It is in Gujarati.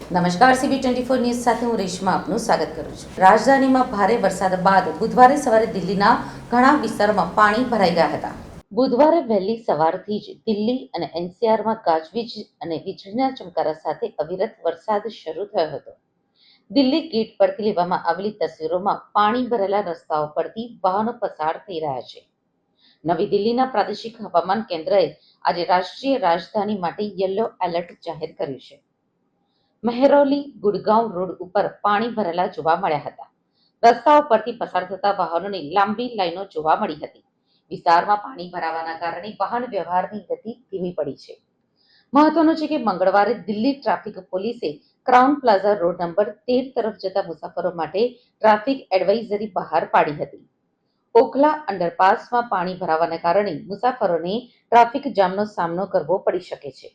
નમસ્કાર, CB24 ન્યૂઝ સાથે હું રેશમા આપનું સ્વાગત કરું છું। રાજધાનીમાં ભારે વરસાદ બાદ બુધવારે સવારે દિલ્હીના ઘણા વિસ્તારોમાં પાણી ભરાઈ ગયા હતા। બુધવારે વહેલી સવારથી જ દિલ્હી અને NCRમાં ગાજવીજ અને વીજળીના ચમકારા સાથે અવિરત વરસાદ શરૂ થયો હતો। દિલ્હી ગેટ પરથી લેવામાં આવેલી તસવીરોમાં પાણી ભરેલા રસ્તાઓ પરથી વાહનો પસાર થઈ રહ્યા છે। નવી દિલ્હીના પ્રાદેશિક હવામાન કેન્દ્રએ આજે રાષ્ટ્રીય રાજધાની માટે યલો એલર્ટ જાહેર કર્યું છે। મહેરૌલી ગુડગાંવ રોડ ઉપર પાણી ભરેલા જોવા મળ્યા હતા। રસ્તાઓ પરથી પસાર થતા વાહનોની લાંબી લાઈનો જોવા મળી હતી। વિસ્તારમાં પાણી ભરાવાના કારણે વાહન વ્યવહારની ગતિ ધીમી પડી છે। મહત્વનું છે કે મંગળવારે દિલ્હી ટ્રાફિક પોલીસે ક્રાઉન પ્લાઝા રોડ નંબર 13 તરફ જતા મુસાફરો માટે ટ્રાફિક એડવાઇઝરી બહાર પાડી હતી। ઓખલા અંડરપાસમાં પાણી ભરાવાના કારણે મુસાફરોને ટ્રાફિક જામનો સામનો કરવો પડી શકે છે।